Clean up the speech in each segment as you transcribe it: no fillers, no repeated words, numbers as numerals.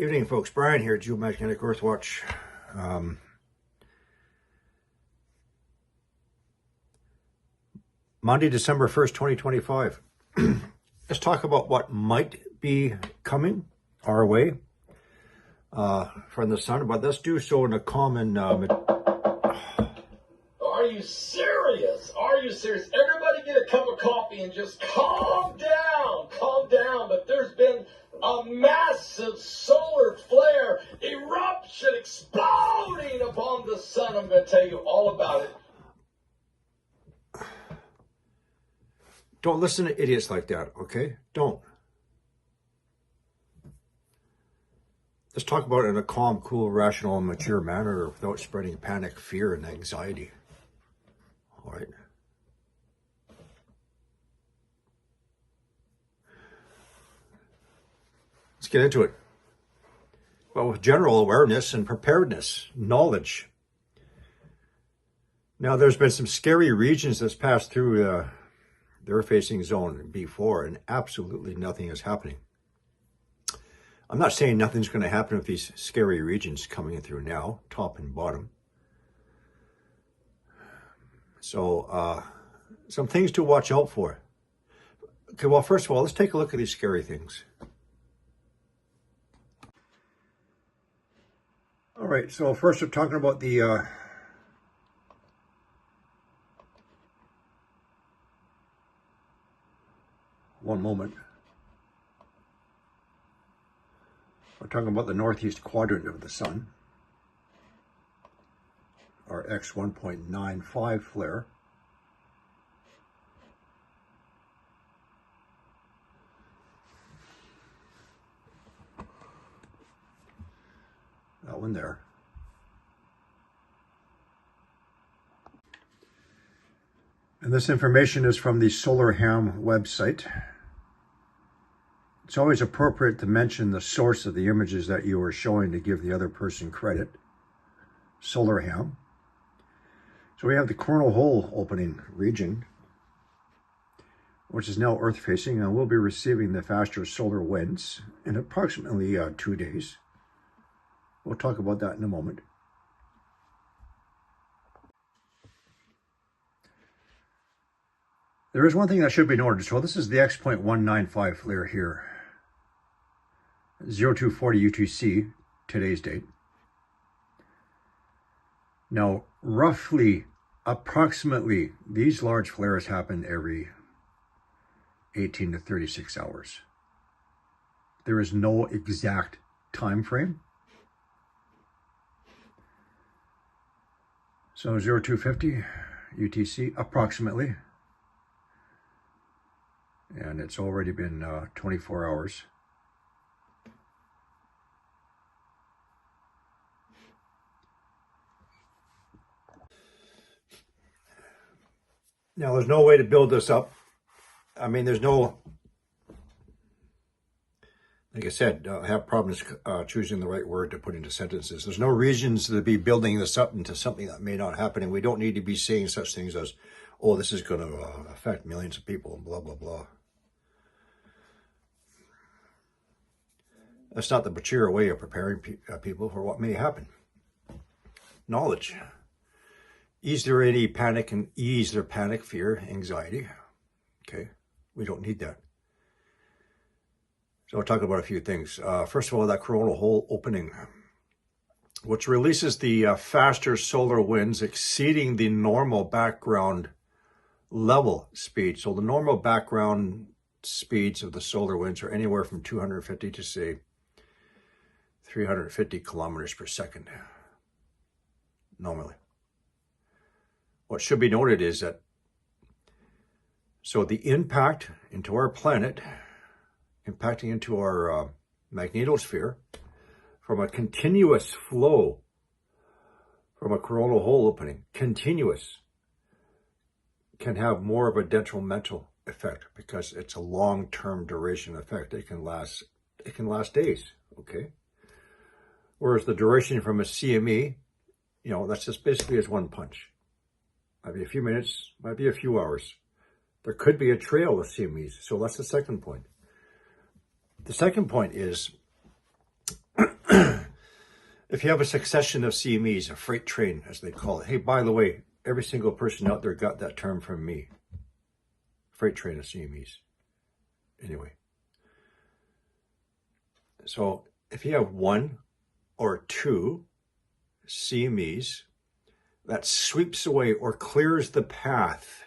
Evening, folks. Brian here, Geomagnetic Earthwatch. Monday, December 1st, 2025. Let's talk about what might be coming our way from the sun, but let's do so in a common... Are you serious? Are you serious? Everybody get a cup of coffee and just calm down. Calm down. But there's been a massive solar flare, eruption, exploding upon the sun. I'm going to tell you all about it. Don't listen to idiots like that, okay? Don't. Let's talk about it in a calm, cool, rational, and mature manner without spreading panic, fear, and anxiety. All right? Let's get into it. Well, with general awareness and preparedness, knowledge. Now, there's been some scary regions that's passed through the Earth-facing zone before, and absolutely nothing is happening. I'm not saying nothing's going to happen with these scary regions coming through now, top and bottom. So, some things to watch out for. Okay, well, first of all, let's take a look at these scary things. All right, so first we're talking about the one moment. We're talking about the northeast quadrant of the sun, our X 1.95 flare. That one there. And this information is from the SolarHam website. It's always appropriate to mention the source of the images that you are showing to give the other person credit. SolarHam. So we have the coronal hole opening region, which is now Earth-facing, and we'll be receiving the faster solar winds in approximately 2 days. We'll talk about that in a moment. There is one thing that should be noted. So this is the X.195 flare here. 0240 UTC, today's date. Now, roughly, approximately, these large flares happen every 18 to 36 hours. There is no exact time frame. So 0250 UTC, approximately. And it's already been 24 hours. Now, there's no way to build this up. I mean, there's no, like I said, I have problems choosing the right word to put into sentences. There's no reasons to be building this up into something that may not happen. And we don't need to be saying such things as, oh, this is going to affect millions of people and blah, blah, blah. That's not the mature way of preparing people for what may happen. Knowledge. Ease their any panic and ease their panic, fear, anxiety. Okay, we don't need that. So I'll talk about a few things. First of all, that coronal hole opening, which releases the faster solar winds exceeding the normal background level speed. So the normal background speeds of the solar winds are anywhere from 250 to, say, 350 kilometers per second, normally. What should be noted is that, so the impact into our planet, impacting into our magnetosphere, from a continuous flow, from a coronal hole opening, continuous, can have more of a detrimental effect because it's a long-term duration effect. It can last days, okay? Whereas the duration from a CME, you know, that's just basically as one punch. Might be a few minutes, might be a few hours. There could be a trail of CMEs. So that's the second point. The second point is If you have a succession of CMEs, a freight train, as they call it. Hey, by the way, every single person out there got that term from me. Freight train of CMEs. Anyway. So if you have one or two CMEs, that sweeps away or clears the path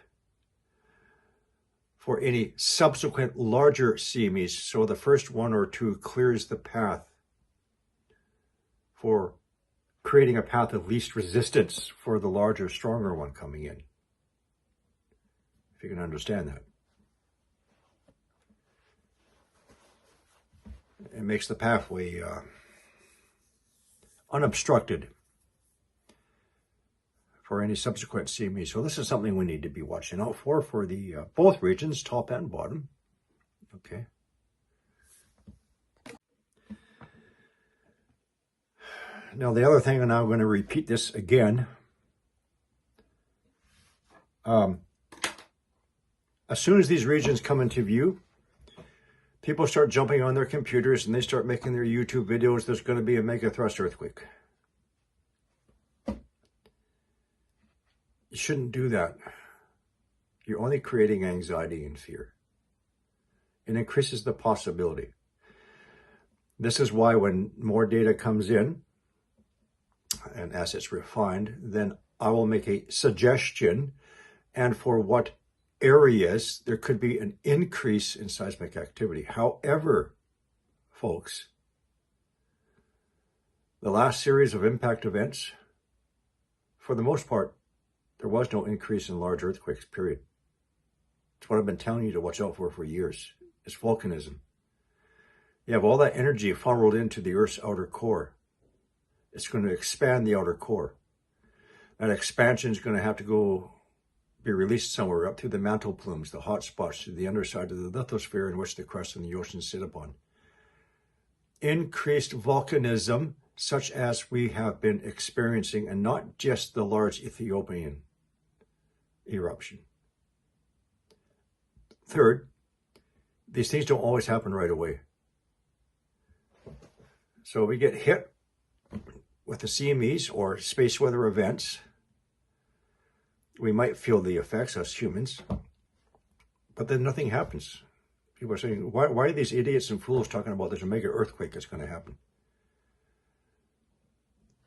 for any subsequent larger CMEs. So the first one or two clears the path for creating a path of least resistance for the larger, stronger one coming in. If you can understand that. It makes the pathway unobstructed for any subsequent CME. So this is something we need to be watching out for the both regions, top and bottom. Okay. Now the other thing, and I'm going to repeat this again. As soon as these regions come into view, people start jumping on their computers and they start making their YouTube videos. There's going to be a mega thrust earthquake. You shouldn't do that. You're only creating anxiety and fear. It increases the possibility. This is why when more data comes in, and as it's refined, then I will make a suggestion, and for what areas there could be an increase in seismic activity. However, folks, the last series of impact events, for the most part, there was no increase in large earthquakes, period. It's what I've been telling you to watch out for years. It's volcanism. You have all that energy funneled into the Earth's outer core. It's going to expand the outer core. That expansion is going to have to be released somewhere up through the mantle plumes, the hot spots, to the underside of the lithosphere in which the crust and the oceans sit upon. Increased volcanism, such as we have been experiencing, and not just the large Ethiopian eruption. Third, these things don't always happen right away. So we get hit with the CMEs or space weather events. We might feel the effects as humans, but then nothing happens. People are saying, why are these idiots and fools talking about there's a mega earthquake that's going to happen?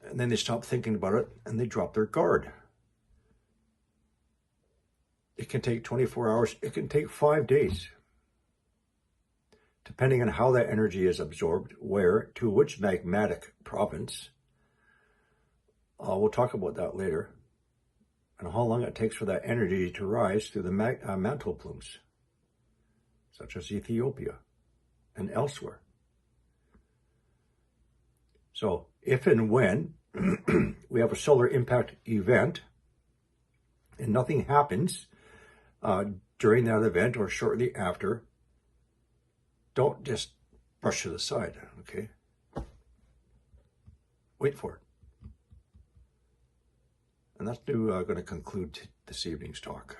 And then they stop thinking about it and they drop their guard. It can take 24 hours. It can take 5 days. Depending on how that energy is absorbed, where, to which magmatic province. We'll talk about that later. And how long it takes for that energy to rise through the mantle plumes, such as Ethiopia and elsewhere. So if and when we have a solar impact event and nothing happens during that event or shortly after, don't just brush it aside, okay? Wait for it. And that's going to conclude this evening's talk.